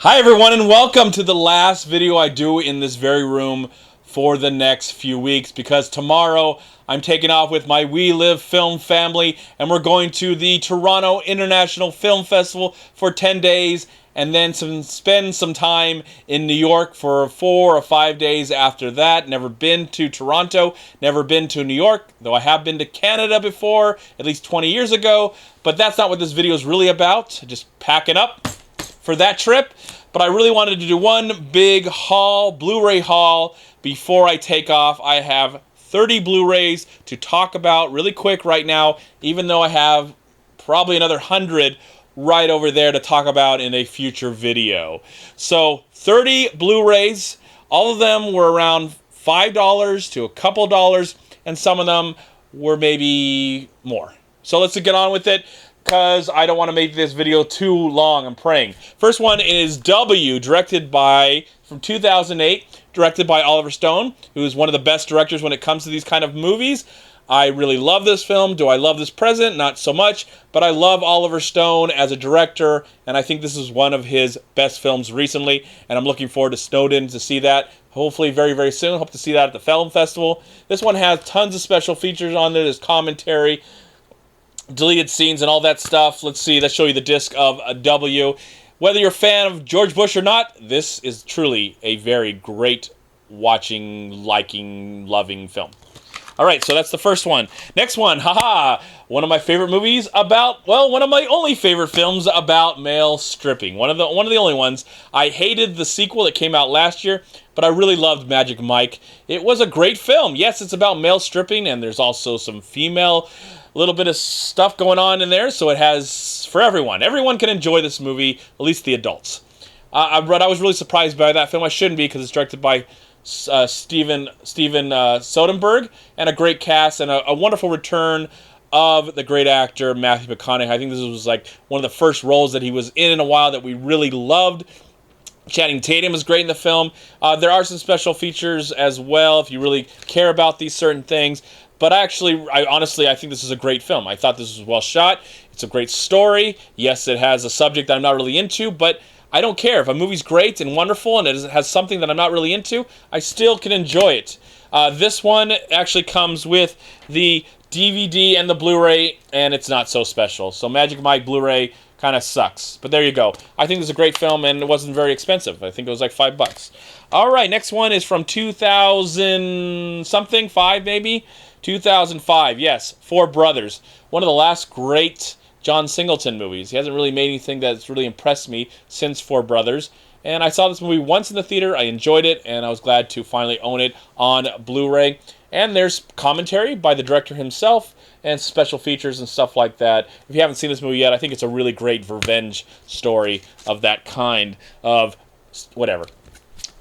Hi everyone, and welcome to the last video I do in this very room for the next few weeks, because tomorrow I'm taking off with my We Live film family and we're going to the Toronto International Film Festival for 10 days and then spend some time in New York for 4 or 5 days after that. Never been to Toronto, never been to New York, though I have been to Canada before, at least 20 years ago, but that's not what this video is really about. Just packing up for that trip. But I really wanted to do one big haul, Blu-ray haul, before I take off. I have 30 Blu-rays to talk about really quick right now, even though I have probably another 100 right over there to talk about in a future video. So 30 Blu-rays, all of them were around $5 to a couple dollars, and some of them were maybe more. So let's get on with it, because I don't want to make this video too long, I'm praying. First one is W, from 2008, directed by Oliver Stone, who is one of the best directors when it comes to these kind of movies. I really love this film. Do I love this present? Not so much, but I love Oliver Stone as a director, and I think this is one of his best films recently, and I'm looking forward to Snowden to see that. Hopefully very, very soon. Hope to see that at the film festival. This one has tons of special features on there. There's commentary, deleted scenes, and all that stuff. Let's see, let's show you the disc of a W. Whether you're a fan of George Bush or not, this is truly a very great watching, liking, loving film. Alright, so that's the first one. Next one, haha, one of my favorite movies about, well, one of my only favorite films about male stripping. One of the only ones. I hated the sequel that came out last year, but I really loved Magic Mike. It was a great film. Yes, it's about male stripping, and there's also some female little bit of stuff going on in there, so it has for everyone. Everyone can enjoy this movie, at least the adults. But I was really surprised by that film. I shouldn't be, because it's directed by Steven Soderbergh, and a great cast, and a wonderful return of the great actor Matthew McConaughey. I think this was like one of the first roles that he was in a while that we really loved. Channing Tatum is great in the film. There are some special features as well if you really care about these certain things. But honestly, I think this is a great film. I thought this was well shot. It's a great story. Yes, it has a subject that I'm not really into, but I don't care. If a movie's great and wonderful and it has something that I'm not really into, I still can enjoy it. This one actually comes with the DVD and the Blu-ray, and it's not so special. So Magic Mike Blu-ray kind of sucks. But there you go. I think it was a great film, and it wasn't very expensive. I think it was like $5. All right, next one is from 2000-something, 5 maybe? 2005, yes, Four Brothers. One of the last great John Singleton movies. He hasn't really made anything that's really impressed me since Four Brothers. And I saw this movie once in the theater. I enjoyed it, and I was glad to finally own it on Blu-ray. And there's commentary by the director himself and special features and stuff like that. If you haven't seen this movie yet, I think it's a really great revenge story of that kind of whatever.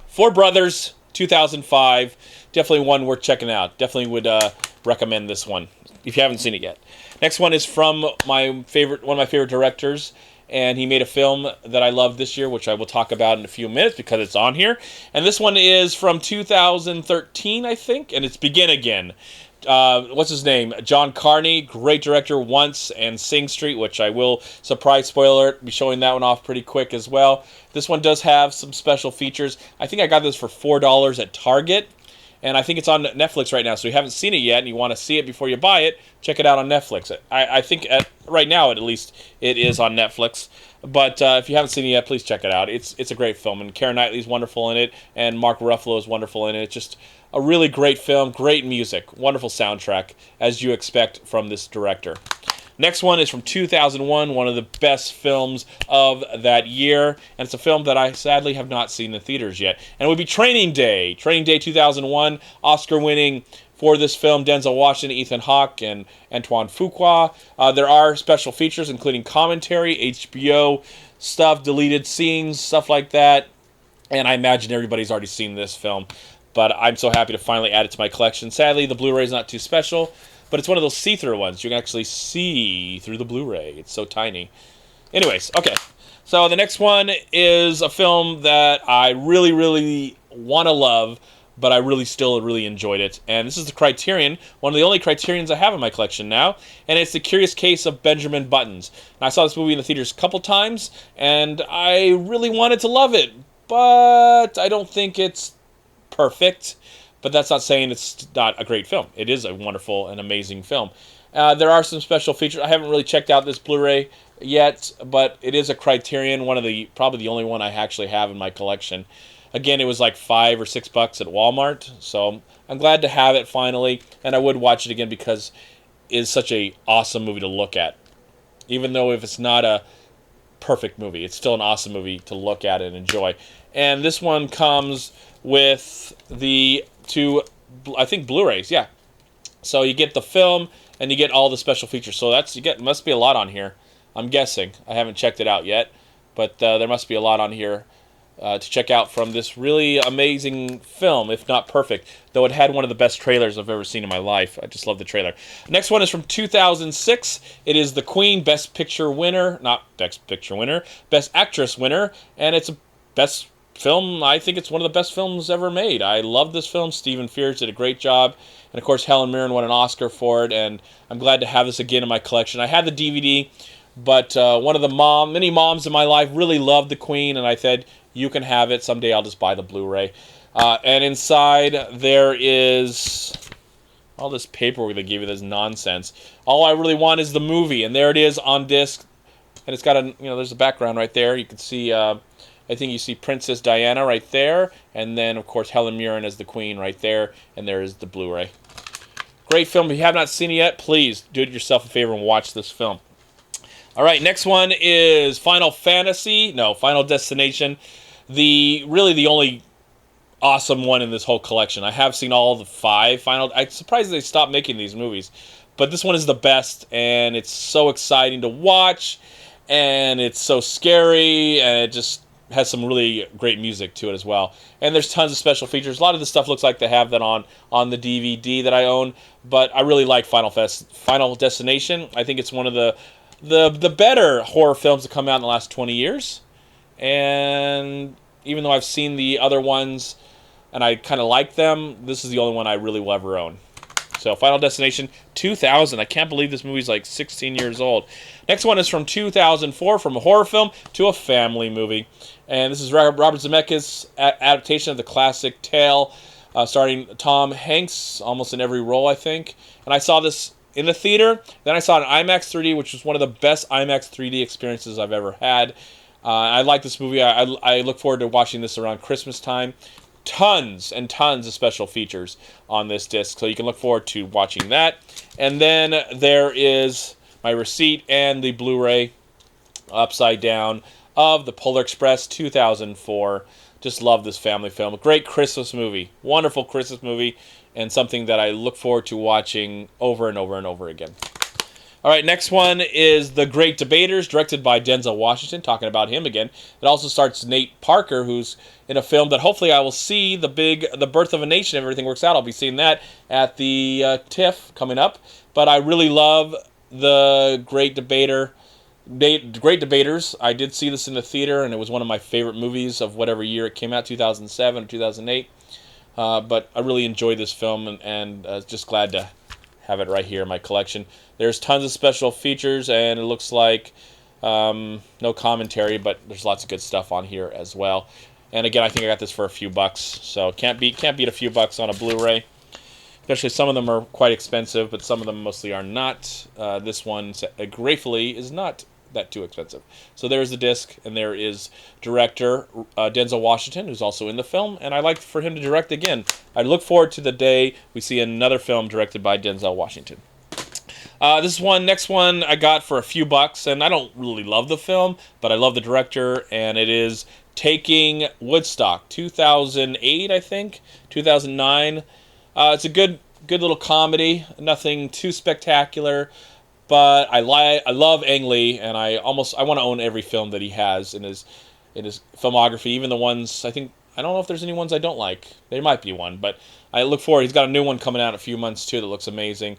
Four Brothers, 2005. Definitely one worth checking out. Definitely would recommend this one if you haven't seen it yet. Next one is from one of my favorite directors, and he made a film that I loved this year, which I will talk about in a few minutes because it's on here. And this one is from 2013, I think, and it's Begin Again. What's his name? John Carney, great director, Once and Sing Street, which I will, surprise spoiler alert, be showing that one off pretty quick as well. This one does have some special features. I think I got this for $4 at Target. And I think it's on Netflix right now, so if you haven't seen it yet and you want to see it before you buy it, check it out on Netflix. I think right now, at least, it is on Netflix. But if you haven't seen it yet, please check it out. It's a great film, and Keira Knightley's wonderful in it, and Mark Ruffalo is wonderful in it. It's just a really great film, great music, wonderful soundtrack, as you expect from this director. Next one is from 2001, one of the best films of that year, and it's a film that I sadly have not seen in the theaters yet. And it would be Training Day. Training Day 2001, Oscar-winning for this film, Denzel Washington, Ethan Hawke, and Antoine Fuqua. There are special features, including commentary, HBO stuff, deleted scenes, stuff like that. And I imagine everybody's already seen this film, but I'm so happy to finally add it to my collection. Sadly, the Blu-ray is not too special, but it's one of those see-through ones. You can actually see through the Blu-ray. It's so tiny. Anyways, okay. So the next one is a film that I really, really want to love, but I still really enjoyed it. And this is the Criterion, one of the only Criterions I have in my collection now, and it's The Curious Case of Benjamin Buttons. And I saw this movie in the theaters a couple times, and I really wanted to love it, but I don't think it's perfect. But that's not saying it's not a great film. It is a wonderful and amazing film. There are some special features. I haven't really checked out this Blu-ray yet, but it is a Criterion, probably the only one I actually have in my collection. Again, it was like $5 or $6 at Walmart, so I'm glad to have it finally, and I would watch it again because it is such a awesome movie to look at. Even though if it's not a perfect movie, it's still an awesome movie to look at and enjoy. And this one comes with the two, I think, Blu-rays, yeah. So you get the film and you get all the special features. So must be a lot on here, I'm guessing. I haven't checked it out yet, but there must be a lot on here to check out from this really amazing film, if not perfect, though it had one of the best trailers I've ever seen in my life. I just love the trailer. Next one is from 2006. It is The Queen, Best Picture winner, not Best Picture winner, Best Actress winner, and it's a best film. I think it's one of the best films ever made. I love this film. Stephen Frears did a great job, and of course Helen Mirren won an Oscar for it, and I'm glad to have this again in my collection. I had the DVD, but one of the many moms in my life really loved The Queen, and I said, you can have it. Someday I'll just buy the Blu-ray. And inside there is all this paperwork they give you, this nonsense. All I really want is the movie, and there it is on disc. And it's got there's a background right there. You can see, I think you see Princess Diana right there, and then of course Helen Mirren as the Queen right there, and there is the Blu-ray. Great film. If you have not seen it yet, please do yourself a favor and watch this film. All right, next one is Final Destination. The only awesome one in this whole collection. I have seen all the 5 I'm surprised they stopped making these movies, but this one is the best, and it's so exciting to watch, and it's so scary, and it just has some really great music to it as well. And there's tons of special features. A lot of the stuff looks like they have that on the DVD that I own, but I really like Final Destination. I think it's one of the better horror films to come out in the last 20 years. And even though I've seen the other ones and I kind of like them, this is the only one I really will ever own. So Final Destination 2000. I can't believe this movie's like 16 years old. Next one is from 2004, from a horror film to a family movie. And this is Robert Zemeckis' adaptation of the classic tale, starring Tom Hanks almost in every role, I think. And I saw this in the theater. Then I saw it in IMAX 3D, which was one of the best IMAX 3D experiences I've ever had. I like this movie. I look forward to watching this around Christmas time. Tons and tons of special features on this disc, so you can look forward to watching that. And then there is my receipt and the Blu-ray upside down of the Polar Express 2004. Just love this family film. A great Christmas movie. Wonderful Christmas movie, and something that I look forward to watching over and over and over again. All right, next one is The Great Debaters, directed by Denzel Washington, talking about him again. It also starts Nate Parker, who's in a film that hopefully I will see, The Birth of a Nation, if everything works out. I'll be seeing that at the TIFF coming up. But I really love The Great Debaters. I did see this in the theater, and it was one of my favorite movies of whatever year it came out, 2007 or 2008. But I really enjoyed this film, and just glad to have it right here in my collection. There's tons of special features, and it looks like no commentary, but there's lots of good stuff on here as well. And again, I think I got this for a few bucks, so can't beat a few bucks on a Blu-ray. Especially some of them are quite expensive, but some of them mostly are not. This one, gratefully, is not that too expensive. So there's the disc, and there is director Denzel Washington, who's also in the film, and I like for him to direct again. I look forward to the day we see another film directed by Denzel Washington. Next one I got for a few bucks, and I don't really love the film, but I love the director, and it is Taking Woodstock, 2008, I think, 2009. It's a good little comedy, nothing too spectacular, but I love Ang Lee, and I want to own every film that he has in his filmography, even the ones I don't know if there's any ones I don't like. There might be one, but I look forward. He's got a new one coming out in a few months too that looks amazing.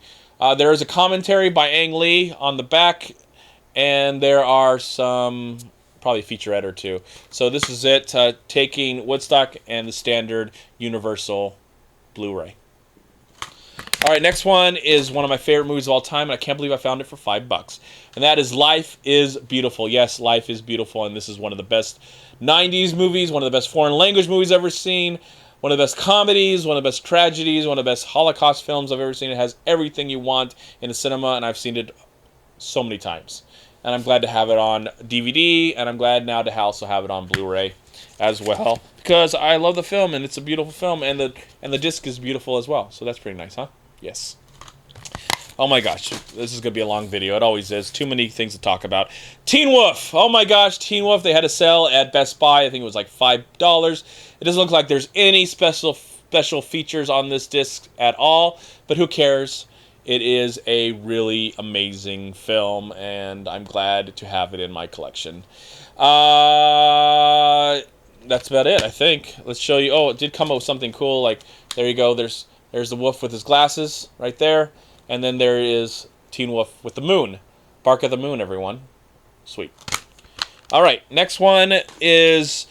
There is a commentary by Ang Lee on the back, and there are some probably a featurette or two. So this is it, Taking Woodstock and the standard Universal Blu-ray. All right, next one is one of my favorite movies of all time, and I can't believe I found it for $5. And that is Life is Beautiful. Yes, Life is Beautiful, and this is one of the best 90s movies, one of the best foreign language movies I've ever seen, one of the best comedies, one of the best tragedies, one of the best Holocaust films I've ever seen. It has everything you want in a cinema, and I've seen it so many times. And I'm glad to have it on DVD, and I'm glad now to also have it on Blu-ray as well, because I love the film, and it's a beautiful film, and the disc is beautiful as well. So that's pretty nice, huh? Yes. Oh my gosh, this is going to be a long video. It always is. Too many things to talk about. Teen Wolf. Oh my gosh, Teen Wolf. They had a sale at Best Buy. I think it was like $5. It doesn't look like there's any special features on this disc at all, but who cares? It is a really amazing film, and I'm glad to have it in my collection. That's about it, I think. Let's show you. Oh, it did come up with something cool. Like, there you go. There's the wolf with his glasses right there. And then there is Teen Wolf with the moon. Bark at the Moon, everyone. Sweet. All right, next one is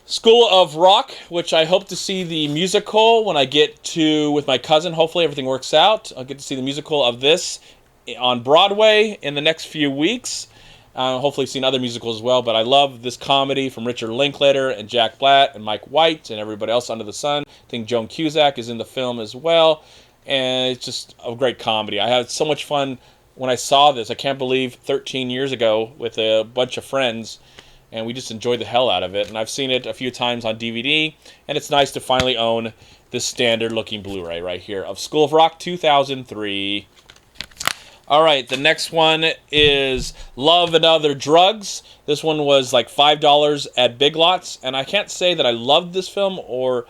School of Rock, which I hope to see the musical when I get to, with my cousin. Hopefully everything works out. I'll get to see the musical of this on Broadway in the next few weeks. Hopefully seen other musicals as well, but I love this comedy from Richard Linklater and Jack Black and Mike White and everybody else under the sun. I think Joan Cusack is in the film as well, and it's just a great comedy. I had so much fun when I saw this. I can't believe 13 years ago with a bunch of friends, and we just enjoyed the hell out of it. And I've seen it a few times on DVD, and it's nice to finally own this standard-looking Blu-ray right here of School of Rock 2003. All right, the next one is Love and Other Drugs. This one was like $5 at Big Lots, and I can't say that I loved this film or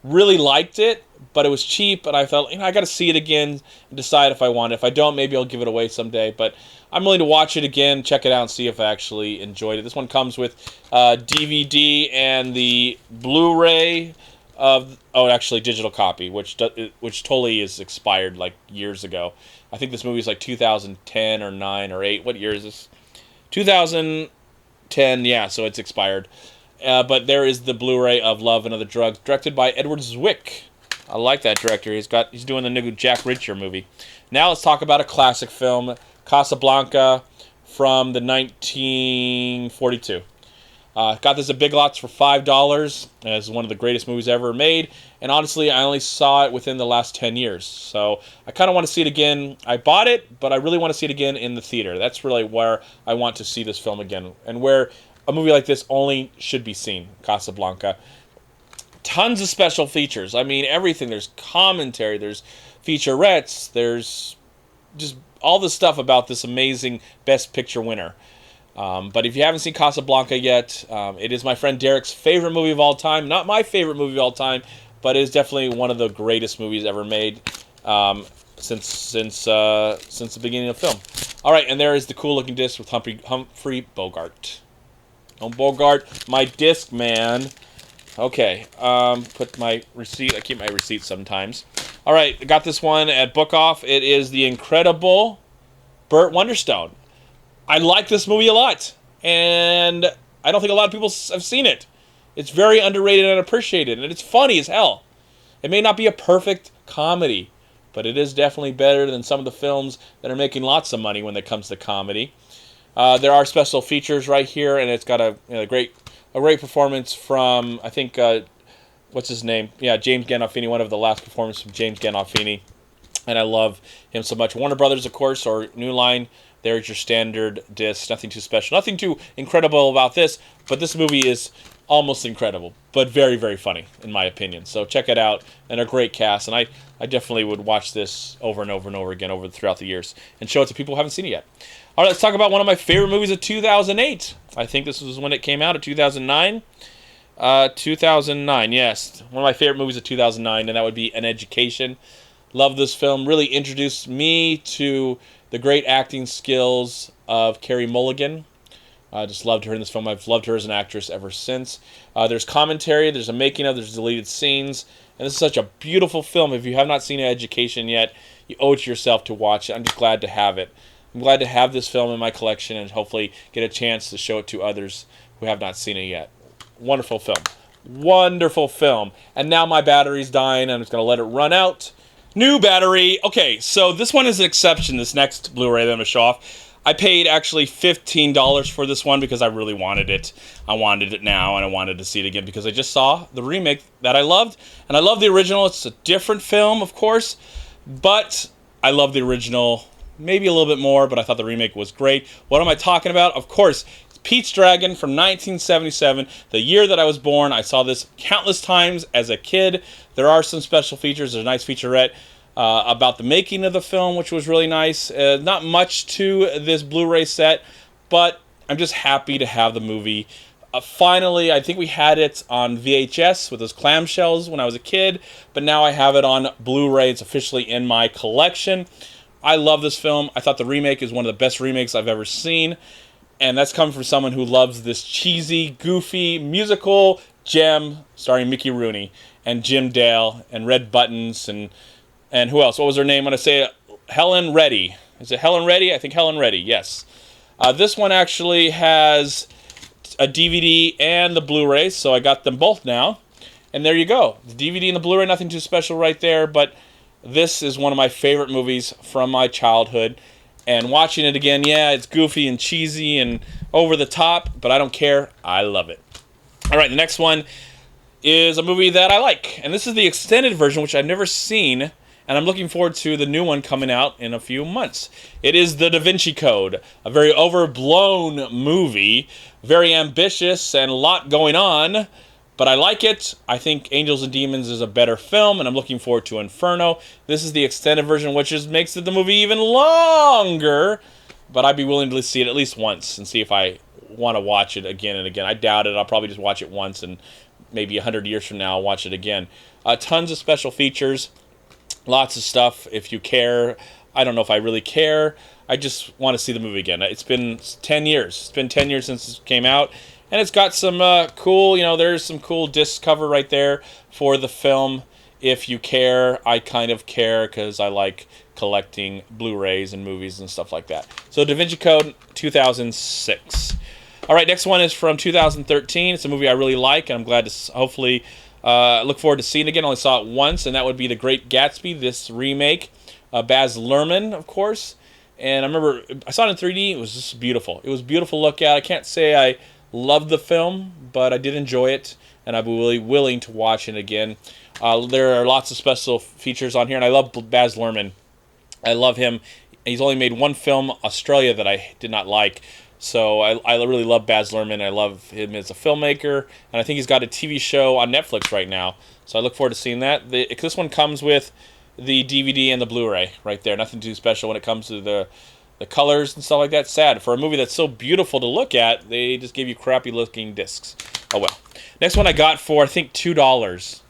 really liked it, but it was cheap, and I felt, I got to see it again and decide if I want it. If I don't, maybe I'll give it away someday, but I'm willing to watch it again, check it out, and see if I actually enjoyed it. This one comes with DVD and the Blu-ray of, actually digital copy, which totally is expired like years ago. I think this movie is like 2010 or 9 or 8. What year is this? 2010, yeah, so it's expired. But there is the Blu-ray of Love and Other Drugs, directed by Edward Zwick. I like that director. He's doing the new Jack Reacher movie. Now let's talk about a classic film, Casablanca from the 1942. Got this at Big Lots for $5. It's one of the greatest movies ever made. And honestly, I only saw it within the last 10 years. So I kind of want to see it again. I bought it, but I really want to see it again in the theater. That's really where I want to see this film again. And where a movie like this only should be seen, Casablanca. Tons of special features. I mean, everything. There's commentary. There's featurettes. There's just all the stuff about this amazing Best Picture winner. But if you haven't seen Casablanca yet, it is my friend Derek's favorite movie of all time. Not my favorite movie of all time, but it is definitely one of the greatest movies ever made since the beginning of film. All right, and there is the cool-looking disc with Humphrey Bogart. Oh, Bogart, my disc man. Okay, put my receipt. I keep my receipts sometimes. All right, I got this one at Book Off. It is The Incredible Burt Wonderstone. I like this movie a lot, and I don't think a lot of people have seen it. It's very underrated and appreciated, and it's funny as hell. It may not be a perfect comedy, but it is definitely better than some of the films that are making lots of money when it comes to comedy. There are special features right here, and it's got a great performance from, I think, what's his name? Yeah, James Gandolfini, one of the last performances from James Gandolfini, and I love him so much. Warner Brothers, of course, or New Line. There's your standard disc. Nothing too special. Nothing too incredible about this, but this movie is almost incredible, but very, very funny, in my opinion. So check it out, and a great cast, and I definitely would watch this over and over and over again throughout the years and show it to people who haven't seen it yet. All right, let's talk about one of my favorite movies of 2008. I think this was when it came out, in 2009. 2009, yes. One of my favorite movies of 2009, and that would be An Education. Love this film. Really introduced me to the great acting skills of Carey Mulligan. I just loved her in this film. I've loved her as an actress ever since. There's commentary, there's a making of, there's deleted scenes, and this is such a beautiful film. If you have not seen An Education yet, you owe it to yourself to watch it. I'm just glad to have it. I'm glad to have this film in my collection and hopefully get a chance to show it to others who have not seen it yet. Wonderful film. Wonderful film. And now my battery's dying, and I'm just going to let it run out. New battery. Okay, so this one is an exception, this next Blu-ray that I'm going to show off. I paid actually $15 for this one because I really wanted it. I wanted it now, and I wanted to see it again because I just saw the remake that I loved. And I love the original. It's a different film, of course, but I love the original maybe a little bit more, but I thought the remake was great. What am I talking about? Of course, it's Pete's Dragon from 1977, the year that I was born. I saw this countless times as a kid. There are some special features. There's a nice featurette about the making of the film, which was really nice. Not much to this Blu-ray set, but I'm just happy to have the movie. Finally, I think we had it on VHS with those clamshells when I was a kid, but now I have it on Blu-ray. It's officially in my collection. I love this film. I thought the remake is one of the best remakes I've ever seen, and that's coming from someone who loves this cheesy, goofy, musical gem starring Mickey Rooney and Jim Dale and Red Buttons and who else? What was her name when I say it? Helen Reddy. Is it Helen Reddy? I think Helen Reddy, yes. This one actually has a DVD and the Blu-ray, so I got them both now. And there you go. The DVD and the Blu-ray, nothing too special right there, but this is one of my favorite movies from my childhood. And watching it again, yeah, it's goofy and cheesy and over the top, but I don't care. I love it. All right, the next one is a movie that I like. And this is the extended version, which I've never seen. And I'm looking forward to the new one coming out in a few months. It is The Da Vinci Code, a very overblown movie, very ambitious and a lot going on, but I like it. I think Angels and Demons is a better film, and I'm looking forward to Inferno. This is the extended version, which makes the movie even longer, but I'd be willing to see it at least once and see if I want to watch it again and again. I doubt it. I'll probably just watch it once, and maybe 100 years from now I'll watch it again. Tons of special features. Lots of stuff. If you care, I don't know if I really care. I just want to see the movie again. It's been 10 years. It's been 10 years since it came out. And it's got some cool, there's some cool disc cover right there for the film. If you care, I kind of care because I like collecting Blu-rays and movies and stuff like that. So Da Vinci Code 2006. All right, next one is from 2013. It's a movie I really like, and I'm glad to hopefully look forward to seeing it again. I only saw it once, and that would be The Great Gatsby, this remake. Baz Luhrmann, of course. And I remember I saw it in 3D. It was just beautiful. It was beautiful to look at. I can't say I loved the film, but I did enjoy it, and I'd be really willing to watch it again. There are lots of special features on here, and I love Baz Luhrmann. I love him. He's only made one film, Australia, that I did not like. So I really love Baz Luhrmann. I love him as a filmmaker, and I think he's got a TV show on Netflix right now. So I look forward to seeing that. This one comes with the DVD and the Blu-ray right there. Nothing too special when it comes to the colors and stuff like that. Sad. For a movie that's so beautiful to look at, they just gave you crappy-looking discs. Oh well. Next one I got for, I think, $2.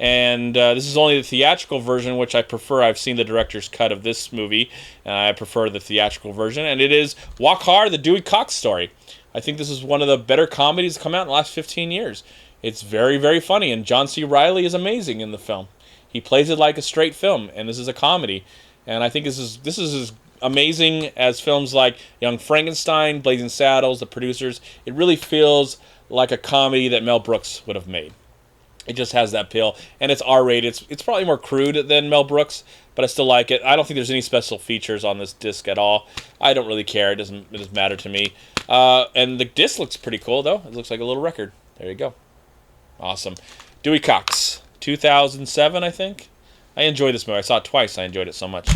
And this is only the theatrical version, which I prefer. I've seen the director's cut of this movie, and I prefer the theatrical version. And it is Walk Hard, the Dewey Cox story. I think this is one of the better comedies to come out in the last 15 years. It's very, very funny, and John C. Reilly is amazing in the film. He plays it like a straight film, and this is a comedy. And I think this is as amazing as films like Young Frankenstein, Blazing Saddles, The Producers. It really feels like a comedy that Mel Brooks would have made. It just has that appeal, and it's R-rated. It's probably more crude than Mel Brooks, but I still like it. I don't think there's any special features on this disc at all. I don't really care. It doesn't matter to me. And the disc looks pretty cool, though. It looks like a little record. There you go. Awesome. Dewey Cox, 2007, I think. I enjoyed this movie. I saw it twice. I enjoyed it so much.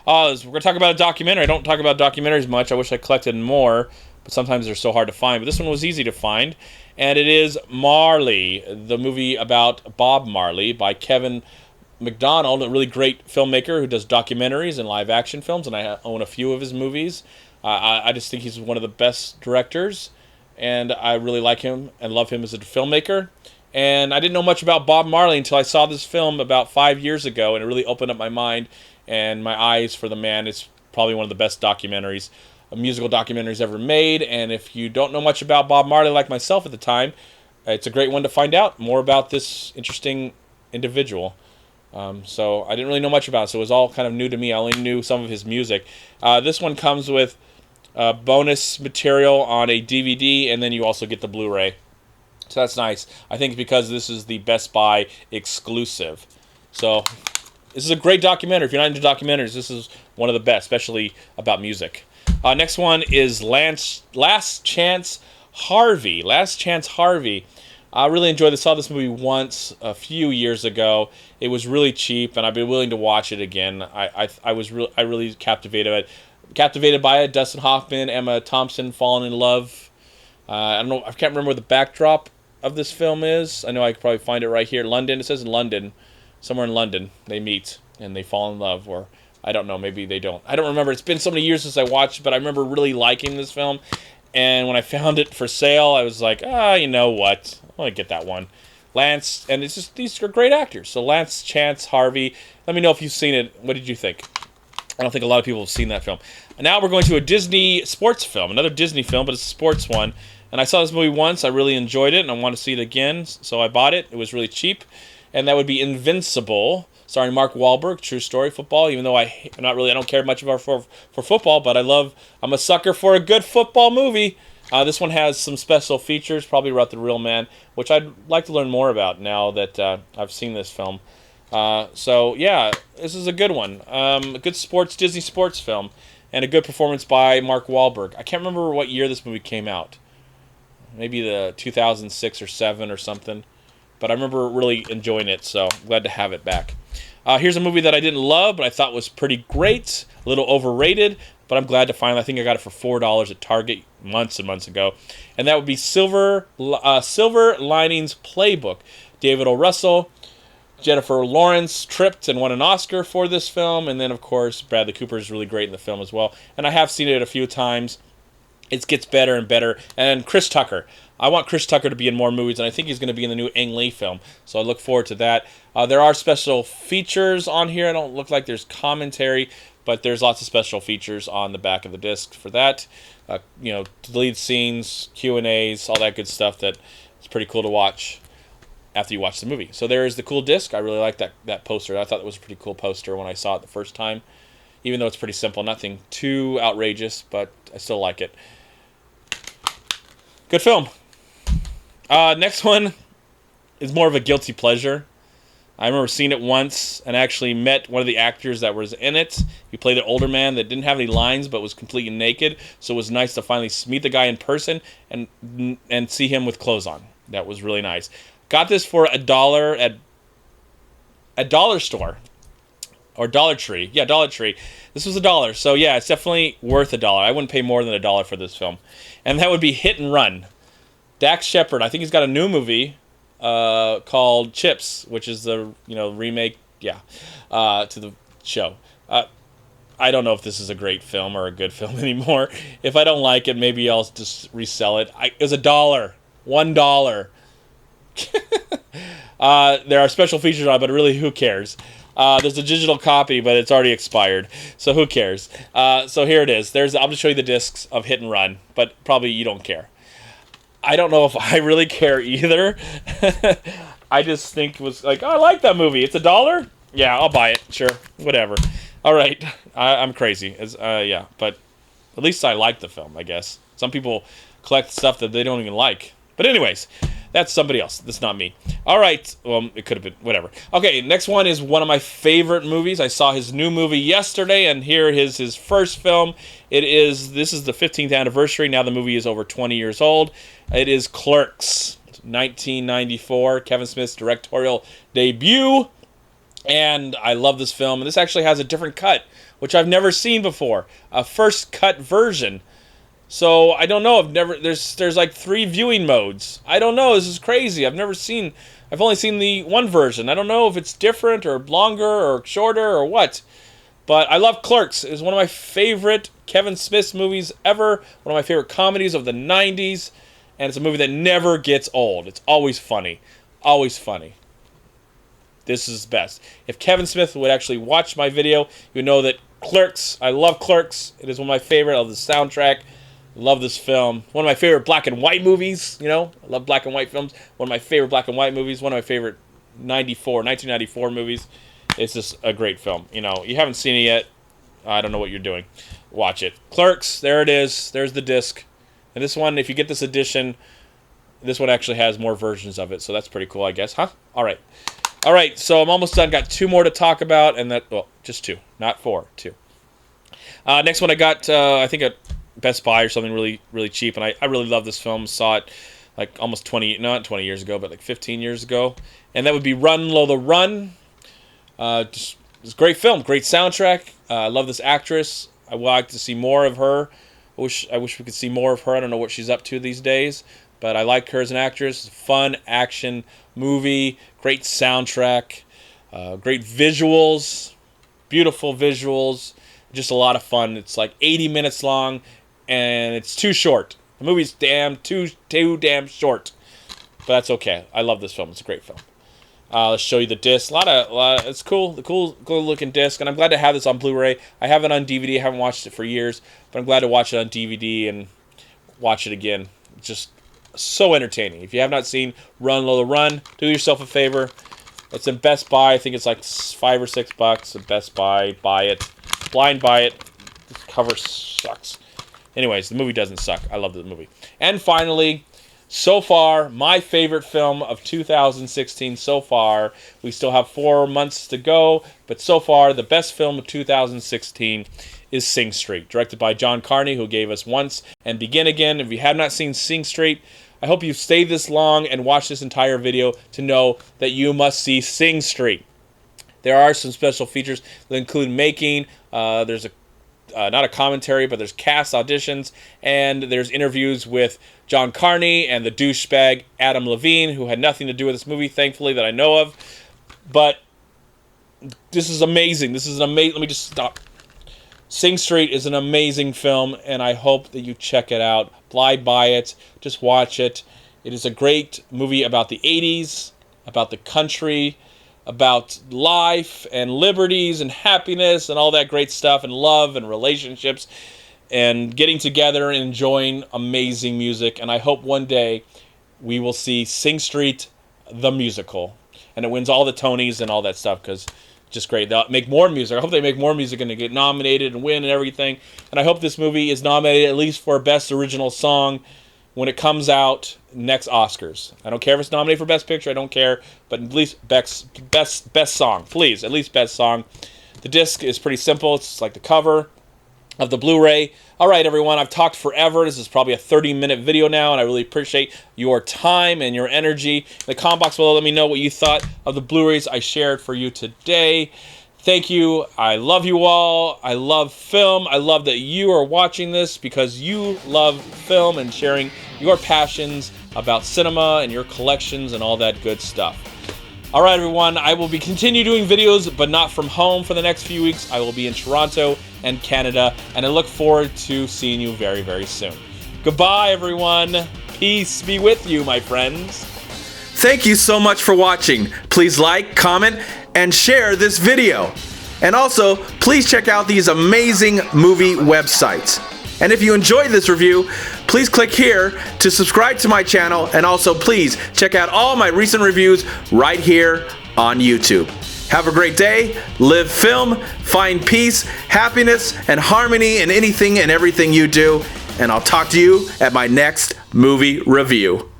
We're going to talk about a documentary. I don't talk about documentaries much. I wish I collected more, but sometimes they're so hard to find. But this one was easy to find. And it is Marley, the movie about Bob Marley by Kevin MacDonald, a really great filmmaker who does documentaries and live action films, and I own a few of his movies. I just think he's one of the best directors, and I really like him and love him as a filmmaker. And I didn't know much about Bob Marley until I saw this film about 5 years ago, and it really opened up my mind and my eyes for the man. It's probably one of the best documentaries, musical documentaries ever made. And if you don't know much about Bob Marley like myself at the time, it's a great one to find out more about this interesting individual. So I didn't really know much about it, so it was all kind of new to me. I only knew some of his music. This one comes with bonus material on a DVD, and then you also get the Blu-ray. So that's nice. I think because this is the Best Buy exclusive. So this is a great documentary. If you're not into documentaries, this is one of the best, especially about music. Next one is Last Chance Harvey. Last Chance Harvey. I really enjoyed this. Saw this movie once a few years ago. It was really cheap, and I've been willing to watch it again. I was really captivated by it. Dustin Hoffman, Emma Thompson falling in love. I don't know. I can't remember what the backdrop of this film is. I know I could probably find it right here. London. It says in London. Somewhere in London, they meet and they fall in love, or I don't know. Maybe they don't. I don't remember. It's been so many years since I watched it, but I remember really liking this film. And when I found it for sale, I was like, you know what? I want to get that one. Lance, and it's just, these are great actors. So Lance Chance Harvey. Let me know if you've seen it. What did you think? I don't think a lot of people have seen that film. And now we're going to a Disney sports film. Another Disney film, but it's a sports one. And I saw this movie once. I really enjoyed it, and I want to see it again. So I bought it. It was really cheap. And that would be Invincible, starring Mark Wahlberg. True story, football. Even though I don't care much about for football, but I'm a sucker for a good football movie. This one has some special features, probably about the real man, which I'd like to learn more about now that I've seen this film. So yeah, this is a good one. A good Disney sports film, and a good performance by Mark Wahlberg. I can't remember what year this movie came out. Maybe the 2006 or 7 or something. But I remember really enjoying it, so I'm glad to have it back. Here's a movie that I didn't love, but I thought was pretty great. A little overrated, but I'm glad to finally. I think I got it for $4 at Target months and months ago. And that would be Silver Linings Playbook. David O. Russell, Jennifer Lawrence tripped and won an Oscar for this film. And then, of course, Bradley Cooper is really great in the film as well. And I have seen it a few times. It gets better and better. And Chris Tucker. I want Chris Tucker to be in more movies, and I think he's going to be in the new Ang Lee film. So I look forward to that. There are special features on here. I don't look like there's commentary, but there's lots of special features on the back of the disc for that. Deleted scenes, Q&As, all that good stuff that is pretty cool to watch after you watch the movie. So there is the cool disc. I really like that poster. I thought it was a pretty cool poster when I saw it the first time, even though it's pretty simple. Nothing too outrageous, but I still like it. Good film. Next one is more of a guilty pleasure. I remember seeing it once and actually met one of the actors that was in it. He played an older man that didn't have any lines but was completely naked. So it was nice to finally meet the guy in person and see him with clothes on. That was really nice. Got this for $1 at a dollar store. Or Dollar Tree. Yeah, Dollar Tree. This was $1. So yeah, it's definitely worth $1. I wouldn't pay more than $1 for this film. And that would be Hit and Run. Dax Shepard, I think he's got a new movie called Chips, which is the remake, to the show. I don't know if this is a great film or a good film anymore. If I don't like it, maybe I'll just resell it. It was $1. $1. There are special features on it, but really, who cares? There's a digital copy, but it's already expired, so who cares? So here it is. I'll just show you the discs of Hit and Run, but probably you don't care. I don't know if I really care either. I just think it was like, I like that movie. It's $1? Yeah, I'll buy it. Sure, whatever. All right, I'm crazy. But at least I like the film, I guess. Some people collect stuff that they don't even like. But anyways, that's somebody else. That's not me. All right. Well, it could have been. Whatever. Okay, next one is one of my favorite movies. I saw his new movie yesterday, and here is his first film. This is the 15th anniversary. Now the movie is over 20 years old. It is Clerks, 1994, Kevin Smith's directorial debut. And I love this film. And this actually has a different cut, which I've never seen before. A first cut version. So I don't know. There's like 3 viewing modes. I don't know. This is crazy. I've only seen the one version. I don't know if it's different or longer or shorter or what. But I love Clerks. It's one of my favorite Kevin Smith movies ever. One of my favorite comedies of the 90s. And it's a movie that never gets old. It's always funny. Always funny. This is best. If Kevin Smith would actually watch my video, you would know that Clerks, I love Clerks. It is one of my favorite. I love the soundtrack. Love this film. One of my favorite black and white movies. I love black and white films. One of my favorite black and white movies. One of my favorite 1994 movies. It's just a great film. You haven't seen it yet. I don't know what you're doing. Watch it. Clerks, there it is. There's the disc. And this one, if you get this edition, This one actually has more versions of it, so that's pretty cool, I guess, huh? All right, so I'm almost done. Got 2 more to talk about, and well, just 2, not 4, 2. Next one I got, I think at Best Buy or something really, really cheap, and I really love this film. Saw it like almost not 20 years ago, but like 15 years ago, and that would be Run Lola Run. It's a great film, great soundtrack. I love this actress. I would like to see more of her. I wish we could see more of her. I don't know what she's up to these days, but I like her as an actress. It's a fun action movie, great soundtrack, great visuals, beautiful visuals, just a lot of fun. It's like 80 minutes long, and it's too short. The movie's too damn short, but that's okay. I love this film. It's a great film. Let's show you the disc. It's cool. The cool looking disc, and I'm glad to have this on Blu-ray. I have it on DVD. I haven't watched it for years, but I'm glad to watch it on DVD and watch it again. It's just so entertaining. If you have not seen Run Lola Run, do yourself a favor. It's in Best Buy. I think it's like $5 or $6 at Best Buy. Buy it. Blind buy it. This cover sucks. Anyways, the movie doesn't suck. I love the movie. And finally, so far, my favorite film of 2016 so far. We still have 4 months to go, but so far, the best film of 2016 is Sing Street, directed by John Carney, who gave us Once and Begin Again. If you have not seen Sing Street, I hope you've stayed this long and watched this entire video to know that you must see Sing Street. There are some special features that include making. There's not a commentary, but there's cast auditions, and there's interviews with John Carney and the douchebag Adam Levine, who had nothing to do with this movie, thankfully, that I know of. But this is amazing. This is an amazing... Let me just stop. Sing Street is an amazing film, and I hope that you check it out. Blind buy it. Just watch it. It is a great movie about the 80s, about the country, about life and liberties and happiness and all that great stuff, and love and relationships and getting together and enjoying amazing music. And I hope one day we will see Sing Street the musical, and it wins all the Tonys and all that stuff, because it's just great. They'll make more music. I hope they make more music and they get nominated and win and everything. And I hope this movie is nominated at least for Best Original Song when it comes out next Oscars. I don't care if it's nominated for Best Picture. I don't care, but at least best song, please. At least best song. The disc is pretty simple. It's like the cover of the Blu-ray. All right, everyone. I've talked forever. This is probably a 30-minute video now, and I really appreciate your time and your energy. In the comment box below, let me know what you thought of the Blu-rays I shared for you today. Thank you. I love you all. I love film. I love that you are watching this because you love film and sharing your passions about cinema and your collections and all that good stuff. All right, everyone. I will be continue doing videos, but not from home for the next few weeks. I will be in Toronto and Canada, and I look forward to seeing you very, very soon. Goodbye, everyone. Peace be with you, my friends. Thank you so much for watching. Please like, comment, and share this video. And also, please check out these amazing movie websites. And if you enjoyed this review, please click here to subscribe to my channel, and also please check out all my recent reviews right here on YouTube. Have a great day, live film, find peace, happiness, and harmony in anything and everything you do, and I'll talk to you at my next movie review.